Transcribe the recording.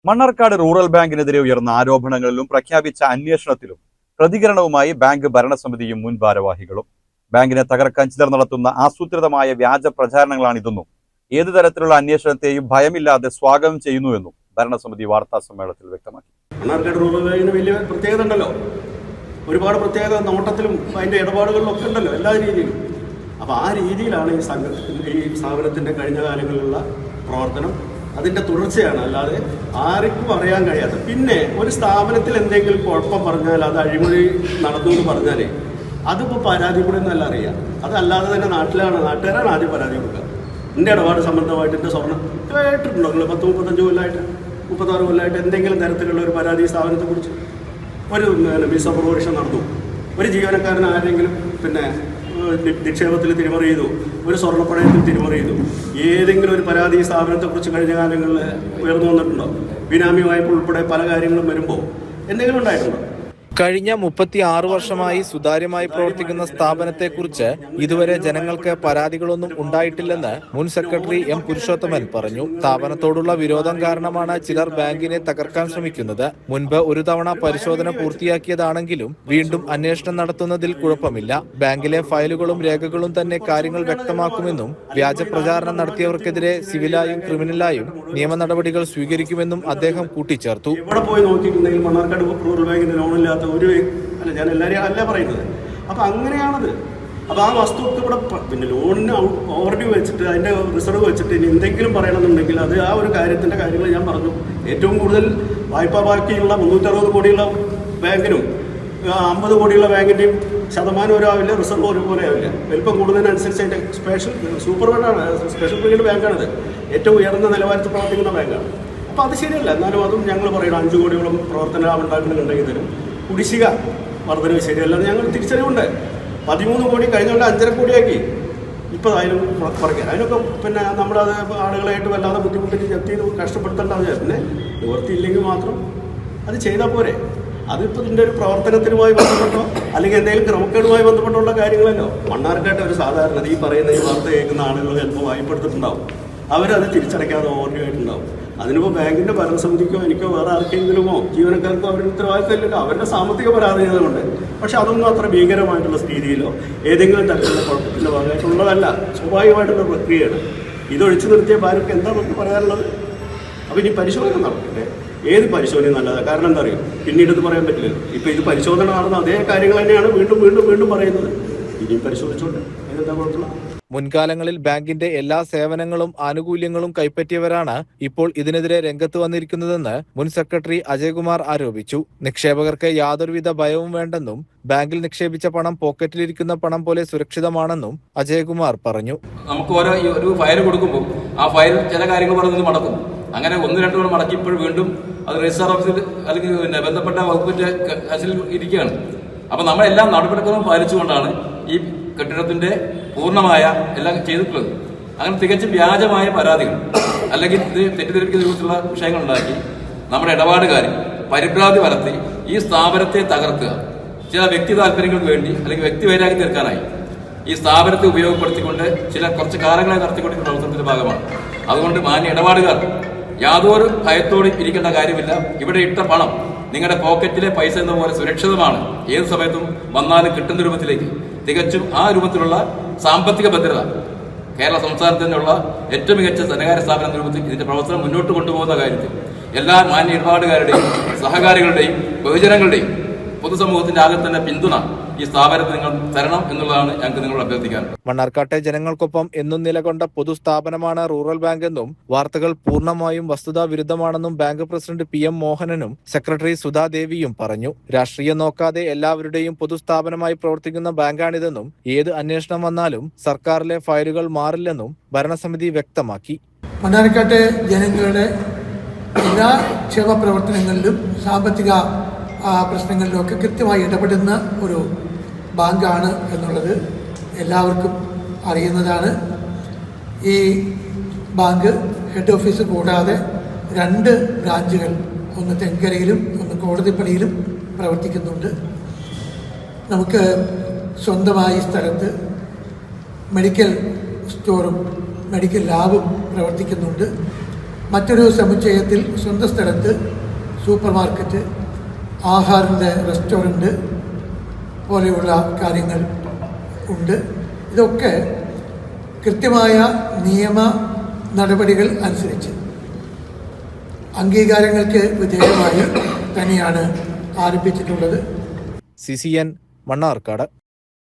Mannarkkad rural ബാങ്കിനെതിരെ ഉയർന്ന ആരോപണങ്ങളിലും പ്രഖ്യാപിച്ച അന്വേഷണത്തിലും പ്രതികരണവുമായി ബാങ്ക് ഭരണസമിതിയും മുൻ ഭാരവാഹികളും. ബാങ്കിനെ തകർക്കാൻ ചിലർ നടത്തുന്ന ആസൂത്രിതമായ വ്യാജ പ്രചാരണങ്ങളാണിതെന്നും ഏതു തരത്തിലുള്ള അന്വേഷണത്തെയും ഭയമില്ലാതെ സ്വാഗതം ചെയ്യുന്നുവെന്നും ഭരണസമിതി വാർത്താ സമ്മേളനത്തിൽ വ്യക്തമാക്കി. മണ്ണാർക്കാട് റൂറൽ ബാങ്കിന് വലിയ പ്രത്യേകത ഉണ്ടല്ലോ, ഒരുപാട് പ്രത്യേകത നോട്ടത്തിലും അതിൻ്റെ ഇടപാടുകളിലും ഒക്കെ ഉണ്ടല്ലോ, എല്ലാ രീതിയിലും. അപ്പോൾ ആ രീതിയിലാണ് ഈ സ്ഥാപനത്തിൻ്റെ കഴിഞ്ഞ കാലങ്ങളിലുള്ള പ്രവർത്തനം. അതിൻ്റെ തുടർച്ചയാണ്, അല്ലാതെ ആർക്കും അറിയാൻ കഴിയാത്ത. പിന്നെ ഒരു സ്ഥാപനത്തിൽ എന്തെങ്കിലും കുഴപ്പം പറഞ്ഞാൽ, അത് അഴിമതി നടന്നു എന്ന് പറഞ്ഞാൽ അതിപ്പോൾ പരാതി കൂടെ ഒന്നല്ല അറിയാം. അതല്ലാതെ തന്നെ നാട്ടുകാരാണ് ആദ്യം പരാതി കൊടുക്കുക. എൻ്റെ ഇടപാട് സംബന്ധമായിട്ട് എൻ്റെ സ്വർണ്ണം കേട്ടിട്ടുണ്ടോ നിങ്ങൾ? 30-35 കൊല്ലമായിട്ട് 36 കൊല്ലമായിട്ട് എന്തെങ്കിലും തരത്തിലുള്ള ഒരു പരാതി സ്ഥാപനത്തെക്കുറിച്ച്? ഒരു മിസ്അപ്രൊവേഷൻ നടന്നു, ഒരു ജീവനക്കാരൻ ആരെങ്കിലും നിക്ഷേപത്തിൽ തിരിമറി ചെയ്തു, ഒരു സ്വർണ്ണപ്പണയത്തിൽ തിരിമറി ചെയ്തു, ഏതെങ്കിലും ഒരു പരാതി സ്ഥാപനത്തെക്കുറിച്ച് കഴിഞ്ഞ കാലങ്ങളിൽ ഉയർന്നു വന്നിട്ടുണ്ടോ? ബിനാമി വായ്പ ഉൾപ്പെടെ പല കാര്യങ്ങളും വരുമ്പോൾ എന്തെങ്കിലും ഉണ്ടായിട്ടുണ്ടോ? കഴിഞ്ഞ 36 വർഷമായി സുതാര്യമായി പ്രവർത്തിക്കുന്ന സ്ഥാപനത്തെക്കുറിച്ച് ഇതുവരെ ജനങ്ങൾക്ക് പരാതികളൊന്നും ഉണ്ടായിട്ടില്ലെന്ന് മുൻ സെക്രട്ടറി എം പുരുഷോത്തമൻ പറഞ്ഞു. സ്ഥാപനത്തോടുള്ള വിരോധം കാരണമാണ് ചിലർ ബാങ്കിനെ തകർക്കാൻ ശ്രമിക്കുന്നത്. മുൻപ് ഒരു തവണ പരിശോധന പൂർത്തിയാക്കിയതാണെങ്കിലും വീണ്ടും അന്വേഷണം നടത്തുന്നതിൽ കുഴപ്പമില്ല. ബാങ്കിലെ ഫയലുകളും രേഖകളും തന്നെ കാര്യങ്ങൾ വ്യക്തമാക്കുമെന്നും വ്യാജ പ്രചാരണം നടത്തിയവർക്കെതിരെ സിവിലായും ക്രിമിനലായും നിയമ നടപടികൾ സ്വീകരിക്കുമെന്നും അദ്ദേഹം കൂട്ടിച്ചേർത്തു. ഞാൻ എല്ലാവരെയും അല്ല പറയുന്നത്. അപ്പം അങ്ങനെയാണത്. അപ്പോൾ ആ വസ്തുക്ക് ഇവിടെ ലോണിന് ഓവർഡ്യൂ വെച്ചിട്ട് അതിൻ്റെ റിസർവ് വെച്ചിട്ട് ഇനി എന്തെങ്കിലും പറയണമെന്നുണ്ടെങ്കിൽ അത് ആ ഒരു കാര്യങ്ങൾ ഞാൻ പറഞ്ഞു. ഏറ്റവും കൂടുതൽ വായ്പാ ബാക്കിയുള്ള 360 കോടിയുള്ള ബാങ്കിനും 50 കോടിയുള്ള ബാങ്കിൻ്റെയും ശതമാനം ഒരാവില്ല, റിസർവ് ഒരുപോലെ ആവില്ല. വലിപ്പം കൂടുന്നതിനനുസരിച്ച് അതിൻ്റെ സ്പെഷ്യൽ ബ്രീഡ് ബാങ്കാണിത്. ഏറ്റവും ഉയർന്ന നിലവാരത്തിൽ പ്രവർത്തിക്കുന്ന ബാങ്കാണ്. അപ്പോൾ അത് ശരിയല്ല. എന്നാലും അതും ഞങ്ങൾ പറയണം, 5 കോടിയോളം പ്രവർത്തനം ഉണ്ടാക്കുന്നുണ്ടെങ്കിൽ തരും കുടിശ്ശിക വർധനവ് ശരിയല്ല. ഞങ്ങൾ തിരിച്ചറിവുണ്ട്. 13 കോടി കഴിഞ്ഞുകൊണ്ട് 5.5 കോടിയാക്കി. ഇപ്പോൾ അതിനും കുറയ്ക്കാം. അതിനൊക്കെ നമ്മളത് ആളുകളായിട്ട് വല്ലാതെ ബുദ്ധിമുട്ടിച്ച് ജപ്തി കഷ്ടപ്പെടുത്തേണ്ടത്. പിന്നെ നിവർത്തിയില്ലെങ്കിൽ മാത്രം അത് ചെയ്താൽ പോരെ. അതിപ്പോൾ ഇതിൻ്റെ ഒരു പ്രവർത്തനത്തിനുമായി ബന്ധപ്പെട്ടോ അല്ലെങ്കിൽ എന്തെങ്കിലും ക്രമക്കേടുമായി ബന്ധപ്പെട്ടുള്ള കാര്യങ്ങളല്ലോ. മണ്ണാർക്കാട്ടെ ഒരു സാധാരണ ഈ പറയുന്ന ഈ വാർത്ത കേൾക്കുന്ന ആളുകൾ ചിലപ്പോൾ വായ്പെടുത്തിട്ടുണ്ടാവും. അവരത് തിരിച്ചടയ്ക്കാതെ ഓവർഡ്യൂ ആയിട്ടുണ്ടാവും. അതിനിപ്പോൾ ബാങ്കിൻ്റെ ഭരണസമിതിക്കോ എനിക്കോ വേറെ ആർക്കെങ്കിലുമോ ജീവനക്കാർക്കോ അവരുടെ ഉത്തരവാദിത്തമില്ലല്ലോ. അവരുടെ സാമ്പത്തിക പരാധീനതകളുണ്ട്. പക്ഷെ അതൊന്നും അത്ര ഭീകരമായിട്ടുള്ള സ്ഥിതിയിലോ ഏതെങ്കിലും തരത്തിലുള്ള കുഴപ്പത്തിൻ്റെ ഭാഗമായിട്ടുള്ളതല്ല. സ്വാഭാവികമായിട്ടുള്ള പ്രക്രിയയാണ്. ഇതൊഴിച്ചു നിർത്തിയ ഭാര്യക്ക് എന്താ നമുക്ക് പറയാനുള്ളത്? അപ്പോൾ ഇനി പരിശോധന നടക്കട്ടെ. ഏത് പരിശോധന നല്ലതാണ്? കാരണം എന്താ അറിയും, പിന്നീട് ഇത് പറയാൻ പറ്റില്ലല്ലോ. ഇപ്പോൾ ഇത് പരിശോധന നടന്ന അതേ കാര്യങ്ങൾ തന്നെയാണ് വീണ്ടും പറയുന്നത്. ഇനിയും പരിശോധിച്ചോട്ടെ, അതിനെന്താ കുഴപ്പമില്ല. മുൻകാലങ്ങളിൽ ബാങ്കിന്റെ എല്ലാ സേവനങ്ങളും ആനുകൂല്യങ്ങളും കൈപ്പറ്റിയവരാണ് ഇപ്പോൾ ഇതിനെതിരെ രംഗത്ത് വന്നിരിക്കുന്നതെന്ന് മുൻ സെക്രട്ടറി അജയ്കുമാർ ആരോപിച്ചു. നിക്ഷേപകർക്ക് യാതൊരുവിധ ഭയവും വേണ്ടെന്നും ബാങ്കിൽ നിക്ഷേപിച്ച പണം പോക്കറ്റിലിരിക്കുന്ന പണം പോലെ സുരക്ഷിതമാണെന്നും അജയ്കുമാർ പറഞ്ഞു. നമുക്ക് ഒരു ഫയൽ കൊടുക്കുമ്പോൾ ആ ഫയൽ ചില കാര്യങ്ങൾ പറഞ്ഞത് മടക്കും. അങ്ങനെ 1-2 തവണ മടക്കിയപ്പോൾ വീണ്ടും അത് രജിസ്റ്റർ ഓഫീസിൽ അല്ലെങ്കിൽ ബന്ധപ്പെട്ട വകുപ്പിന്റെ കസിൽ ഇരിക്കുകയാണ്. അപ്പൊ നമ്മളെല്ലാം നടപടിക്രമം പാലിച്ചുകൊണ്ടാണ് ഈ കെട്ടിടത്തിന്റെ പൂർണ്ണമായ എല്ലാം ചെയ്തിട്ടുള്ളത്. അങ്ങനെ തികച്ചും വ്യാജമായ പരാതികൾ അല്ലെങ്കിൽ ഇത് തെറ്റിദ്ധരിക്കുന്ന രൂപത്തിലുള്ള വിഷയങ്ങൾ ഉണ്ടാക്കി നമ്മുടെ ഇടപാടുകാർ പരിഭ്രാന്തി വളർത്തി ഈ സ്ഥാപനത്തെ തകർക്കുക, ചില വ്യക്തി താല്പര്യങ്ങൾക്ക് വേണ്ടി അല്ലെങ്കിൽ വ്യക്തി വൈരാഗ്യം തീർക്കാനായി ഈ സ്ഥാപനത്തെ ഉപയോഗപ്പെടുത്തിക്കൊണ്ട് കുറച്ച് കാലങ്ങളെ നടത്തിക്കൊണ്ടിരിക്കുന്ന പ്രവർത്തനത്തിന്റെ ഭാഗമാണ്. അതുകൊണ്ട് മാന്യ ഇടപാടുകാർ യാതൊരു ഭയത്തോടും ഇരിക്കേണ്ട കാര്യമില്ല. ഇവിടെ ഇട്ട പണം നിങ്ങളുടെ പോക്കറ്റിലെ പൈസ എന്ന പോലെ സുരക്ഷിതമാണ്. ഏത് സമയത്തും വന്നാലും കിട്ടുന്ന രൂപത്തിലേക്ക് തികച്ചും ആ രൂപത്തിലുള്ള സാമ്പത്തിക ഭദ്രത കേരള സംസ്ഥാനത്തിനുള്ള ഏറ്റവും മികച്ച ധനകാര്യ സ്ഥാപനം എന്ന രൂപത്തിൽ ഇതിന്റെ പ്രവർത്തനം മുന്നോട്ട് കൊണ്ടുപോകുന്ന കാര്യത്തിൽ എല്ലാ മാന്യ ഇടപാടുകാരുടെയും സഹകാരികളുടെയും ബഹുജനങ്ങളുടെയും പൊതുസമൂഹത്തിന്റെ ആകെ തന്നെ പിന്തുണ ഈ സ്ഥാപനത്തിൽ നിങ്ങൾ തരണം എന്നുള്ളതാണ് ഞങ്ങൾക്ക് നിങ്ങളോട് അഭ്യർത്ഥിക്കാൻ. മണ്ണാർക്കാട്ടെ ജനങ്ങൾക്കൊപ്പം എന്നും നിലകൊണ്ട പൊതുസ്ഥാപനമാണ് റൂറൽ ബാങ്ക് എന്നും വാർത്തകൾ പൂർണ്ണമായും വസ്തുതാ വിരുദ്ധമാണെന്നും ബാങ്ക് പ്രസിഡന്റ് PM മോഹനനും സെക്രട്ടറി സുധാദേവിയും പറഞ്ഞു. രാഷ്ട്രീയം നോക്കാതെ എല്ലാവരുടെയും പൊതുസ്ഥാപനമായി പ്രവർത്തിക്കുന്ന ബാങ്കാണിതെന്നും ഏത് അന്വേഷണം വന്നാലും സർക്കാരിലെ ഫയലുകൾ മാറില്ലെന്നും ഭരണസമിതി വ്യക്തമാക്കി. മണ്ണാർക്കാട്ടെ ജനങ്ങളുടെ എല്ലാ ക്ഷേമ പ്രവർത്തനങ്ങളിലും സാമ്പത്തിക പ്രശ്നങ്ങളിലൊക്കെ കൃത്യമായി ഇടപെടുന്ന ഒരു ബാങ്കാണ് എന്നുള്ളത് എല്ലാവർക്കും അറിയുന്നതാണ്. ഈ ബാങ്ക് ഹെഡ് ഓഫീസ് കൂടാതെ 2 ബ്രാഞ്ചുകൾ, ഒന്ന് തെങ്കരയിലും ഒന്ന് കോടതിപ്പടിയിലും പ്രവർത്തിക്കുന്നുണ്ട്. നമുക്ക് സ്വന്തമായി സ്ഥലത്ത് മെഡിക്കൽ സ്റ്റോറും മെഡിക്കൽ ലാബും പ്രവർത്തിക്കുന്നുണ്ട്. മറ്റൊരു സമുച്ചയത്തിൽ സ്വന്തം സ്ഥലത്ത് സൂപ്പർ മാർക്കറ്റ്, ആഹാറിൻ്റെ റെസ്റ്റോറൻറ്റ് പോലെയുള്ള കാര്യങ്ങൾ ഉണ്ട്. ഇതൊക്കെ കൃത്യമായ നിയമ നടപടികൾ അനുസരിച്ച് അംഗീകാരങ്ങൾക്ക് വിധേയമായി തന്നെയാണ് ആരംഭിച്ചിട്ടുള്ളത്. CCN മണ്ണാർക്കാട്.